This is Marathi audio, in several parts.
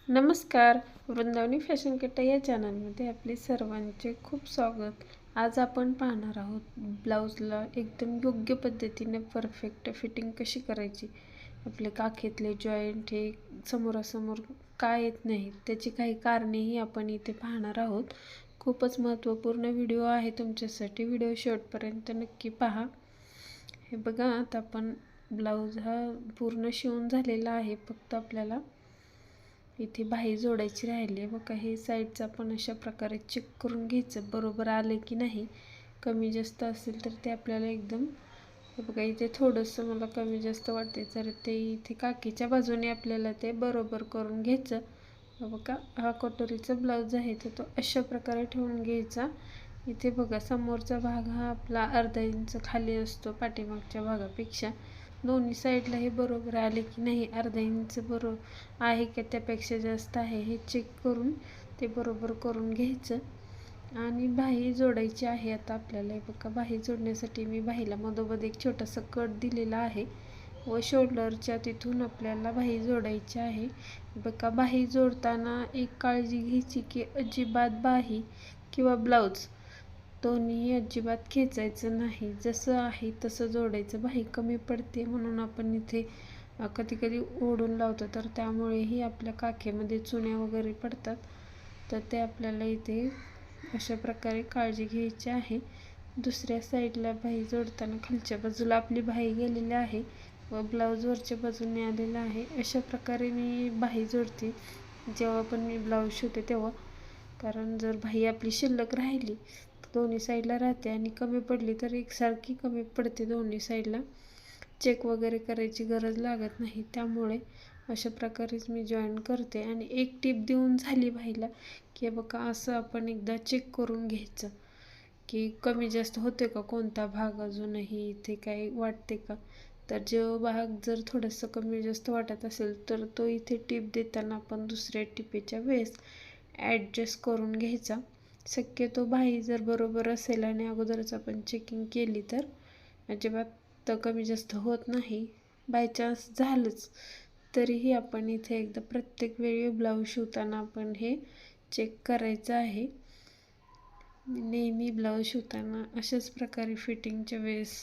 नमस्कार. वृंदावनी फॅशन किट्टा या चॅनलमध्ये आपले सर्वांचे खूप स्वागत. आज आपण पाहणार आहोत ब्लाऊजला एकदम योग्य पद्धतीने परफेक्ट फिटिंग कशी करायची. आपले काखेतले जॉईंट हे समोरासमोर का येत नाहीत त्याची काही कारणेही आपण इथे पाहणार आहोत. खूपच महत्त्वपूर्ण व्हिडिओ आहे तुमच्यासाठी. व्हिडिओ शेवटपर्यंत नक्की पहा. हे बघा, आता आपण ब्लाऊज हा पूर्ण शिवून झालेला आहे. फक्त आपल्याला इथे बाही जोडायची राहिली आहे. बघा, हे साईडचं आपण अशा प्रकारे चेक करून घ्यायचं बरोबर आले की नाही. कमी जास्त असेल तर ते आपल्याला एकदम, बघा इथे थोडंसं मला कमी जास्त वाटते तर ते इथे काकीच्या बाजूने आपल्याला ते बरोबर करून घ्यायचं. बघा, हा कटोरीचा ब्लाऊज आहे तर तो अशा प्रकारे ठेवून घ्यायचा. इथे बघा, समोरचा भाग हा आपला अर्धा इंच खाली असतो पाठीमागच्या भागापेक्षा. दोन्ही साईडला हे बरोबर आले की नाही, अर्धा इंच बरोबर आहे का त्यापेक्षा जास्त आहे हे चेक करून ते बरोबर करून घ्यायचं. आणि बाही जोडायची आहे आता आपल्याला. बघा, बाही जोडण्यासाठी मी बाहीला मधोमध एक छोटासा कट दिलेला आहे व शोल्डरच्या तिथून आपल्याला बाही जोडायची आहे. बघा, बाही जोडताना एक काळजी घ्यायची की अजिबात बाही किंवा ब्लाऊज दोन्ही अजिबात खेचायचं नाही. जसं आहे तसं जोडायचं. बाही कमी पडते म्हणून आपण इथे कधी कधी ओढून लावतो तर त्यामुळेही आपल्या काखेमध्ये चुण्या वगैरे पडतात. तर ते आपल्याला इथे अशा प्रकारे काळजी घ्यायची आहे. दुसऱ्या साईडला बाही जोडताना खालच्या बाजूला आपली बाही गेलेली आहे व ब्लाऊज वरच्या बाजूने आलेला आहे. अशा प्रकारे मी बाही जोडते जेव्हा पण मी ब्लाऊज शिवते तेव्हा. कारण जर बाही आपली शिल्लक राहिली दोन्ही साईडला राहते आणि कमी पडली तर एकसारखी कमी पडते दोन्ही साईडला. चेक वगैरे करायची गरज लागत नाही. त्यामुळे अशा प्रकारेच मी जॉईन करते. आणि एक टीप देऊन झाली बाहीला की बघा, असं आपण एकदा चेक करून घ्यायचं की कमी जास्त होते का, कोणता भाग अजूनही इथे काही वाटते का. तर जो भाग जर थोडंसं कमी जास्त वाटत असेल तर तो इथे टीप देताना आपण दुसऱ्या टिपेच्या वेळेस ॲडजस्ट करून घ्यायचा. शक्यतो बाही जर बरोबर असेल आणि अगोदरच आपण चेकिंग केली तर अजिबात कमी जास्त होत नाही. बाय चान्स झालंच तरीही आपण इथे एकदा प्रत्येक वेळी ब्लाऊज शिवताना आपण हे चेक करायचं आहे. नेहमी ब्लाऊज शिवताना अशाच प्रकारे फिटिंगच्या वेळेस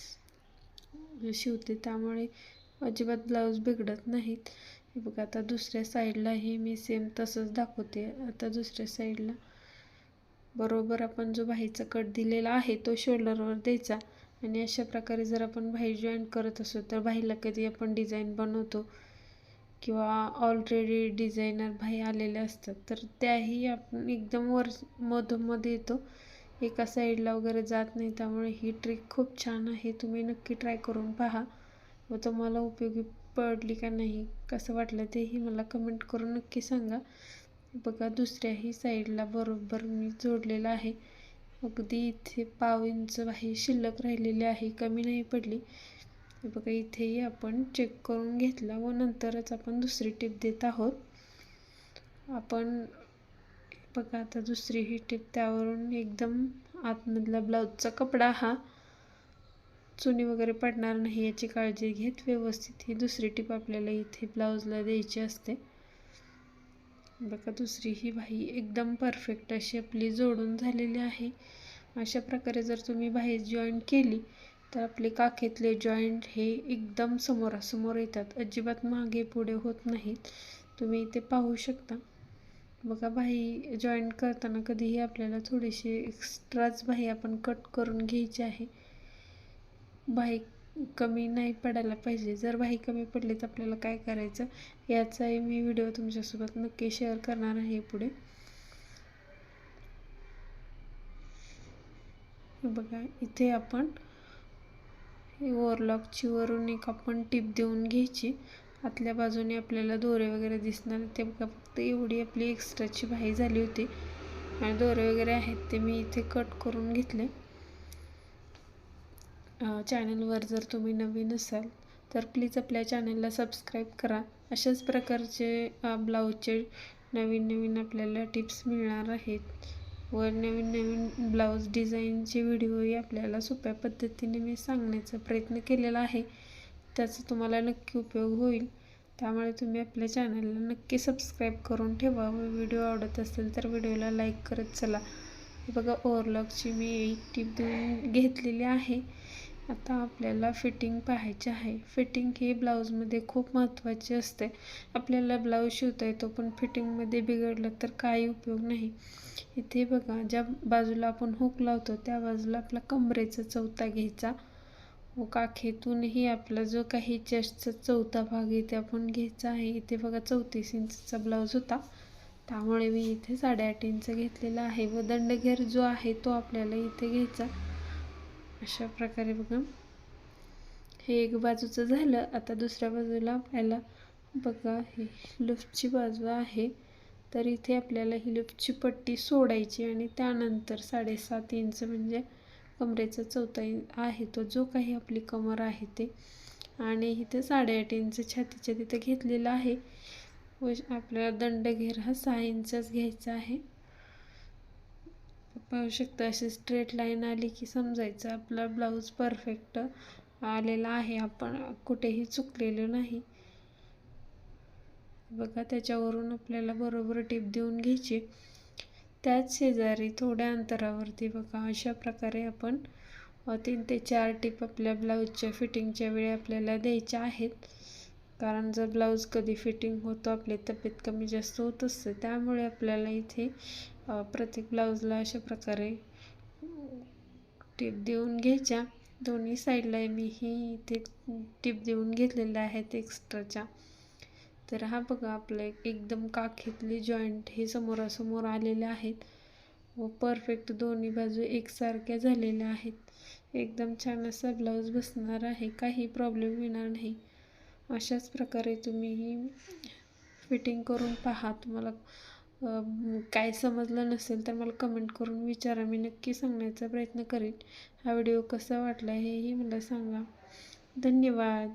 शिवते त्यामुळे अजिबात ब्लाऊज बिघडत नाहीत. हे बघा, आता दुसऱ्या साईडला हे मी सेम तसंच दाखवते. आता दुसऱ्या साईडला बरोबर आपण जो बाहीचा कट दिलेला आहे तो शोल्डरवर द्यायचा. आणि अशा प्रकारे जर आपण बाही जॉईन करत असो तर बाहीला कधी आपण डिझाईन बनवतो किंवा ऑलरेडी डिझायनर बाही आलेल्या असतात तर त्याही आपण एकदम वर मधोमध येतो, एका साईडला वगैरे जात नाही. त्यामुळे ही ट्रिक खूप छान आहे. तुम्ही नक्की ट्राय करून पहा व तुम्हाला उपयोगी पडली का नाही, कसं वाटलं तेही मला कमेंट करून नक्की सांगा. बघा, दुसऱ्याही साईडला बरोबर मी जोडलेलं आहे. अगदी इथे पाव इंच बाही शिल्लक राहिलेली आहे, कमी नाही पडली. बघा, इथेही आपण चेक करून घेतला व नंतरच आपण दुसरी टिप देत आहोत. आपण बघा, आता दुसरी ही टिप त्यावरून एकदम आतमधला ब्लाऊजचा कपडा हा चुनी वगैरे पडणार नाही याची काळजी घेत व्यवस्थित ही दुसरी टिप आपल्याला इथे ब्लाऊजला द्यायची असते. बघा, दुसरी ही बाही एकदम परफेक्ट अशी आपली जोडून झालेली आहे. अशा प्रकारे जर तुम्ही बाही जॉईन केली तर आपले काखेतले जॉईंट हे एकदम समोरासमोर येतात, अजिबात मागे पुढे होत नाहीत. तुम्ही इथे पाहू शकता. बघा, बाही जॉईन करताना कधीही आपल्याला थोडीशी एक्स्ट्राच बाही आपण कट करून घ्यायची आहे. बाही कमी नाही पडायला पाहिजे. जर बाही कमी पडली तर आपल्याला काय करायचं याचाही मी व्हिडिओ तुमच्यासोबत नक्की शेअर करणार आहे पुढे. बघा, इथे आपण ओव्हरलॉकची वरून एक आपण टीप देऊन घ्यायची. आतल्या बाजूने आपल्याला दोरे वगैरे दिसणार ते. बघा, फक्त एवढी आपली एक्स्ट्राची बाही झाली होती आणि दोरे वगैरे आहेत ते मी इथे कट करून घेतले. चॅनलवर जर तुम्ही नवीन असाल तर प्लीज आपल्या चॅनलला सबस्क्राईब करा. अशाच प्रकारचे ब्लाऊजचे नवीन नवीन आपल्याला टिप्स मिळणार आहेत व नवीन नवीन ब्लाऊज डिझाईनचे व्हिडिओही आपल्याला सोप्या पद्धतीने मी सांगण्याचा प्रयत्न केलेला आहे. त्याचा तुम्हाला नक्की उपयोग होईल. त्यामुळे तुम्ही आपल्या चॅनलला नक्की सबस्क्राईब करून ठेवा व व्हिडिओ आवडत असेल तर व्हिडिओला लाईक करत चला. हे बघा ओव्हरलॉकची मी एक टीप देऊन घेतलेली आहे. आता आपल्याला फिटिंग पाहायची आहे. फिटिंग ही ब्लाऊजमध्ये खूप महत्त्वाची असते. आपल्याला ब्लाऊज शिवता येतो पण फिटिंगमध्ये बिघडलं तर काही उपयोग नाही. इथे बघा ज्या बाजूला आपण हुक लावतो त्या बाजूला आपला कमरेचा चौथा घ्यायचा व काखेतूनही आपला जो काही चेस्टचा चौथा भाग इथे आपण घ्यायचा आहे. इथे बघा 34 इंचचा ब्लाऊज होता त्यामुळे मी इथे 8.5 इंच घेतलेला आहे व दंडघेर जो आहे तो आपल्याला इथे घ्यायचा. अशा प्रकारे बघा हे एक बाजूचं झालं. आता दुसऱ्या बाजूला आपल्याला बघा ही लुफ्टची बाजू आहे तर इथे आपल्याला ही लुफ्टची पट्टी सोडायची आणि त्यानंतर 7.5 इंच म्हणजे कमरेचा चौथा आहे तो जो काही आपली कमर आहे ते आणि इथे 8.5 इंच छातीच्या तिथे घेतलेला आहे व आपल्याला दंडघेर हा 6 इंचच घ्यायचा आहे. पाहू शकता अशी स्ट्रेट लाईन आली की समजायचं आपला ब्लाऊज परफेक्ट आलेला आहे, आपण कुठेही चुकलेलो नाही. बघा त्याच्यावरून आपल्याला बरोबर टीप देऊन घ्यायची. त्याच शेजारी थोड्या अंतरावरती बघा अशा प्रकारे आपण 3 ते 4 टीप आपल्या ब्लाऊजच्या फिटिंगच्या वेळी आपल्याला द्यायच्या आहेत. कारण जर ब्लाऊज कधी फिटिंग होतो आपली तब्येत कमी जास्त होत असते त्यामुळे आपल्याला इथे प्रत्येक ब्लाऊजला अशा प्रकारे टीप देऊन घ्यायच्या. दोन्ही साईडला मी ही इथे टीप देऊन घेतलेल्या आहेत एक्स्ट्राच्या. तर हा बघा आपलं एकदम काखेतले जॉईंट हे समोरासमोर आलेले आहेत व परफेक्ट दोन्ही बाजू एकसारख्या झालेल्या आहेत. एकदम छान असा ब्लाऊज बसणार आहे, काही प्रॉब्लेम येणार नाही. अशाच प्रकारे तुम्ही ही फिटिंग करून पहा. तुम्हाला काय समजलं नसेल तर मला कमेंट करून विचारा, मी नक्की सांगण्याचा प्रयत्न करेन. हा व्हिडिओ कसा वाटला हेही मला सांगा. धन्यवाद.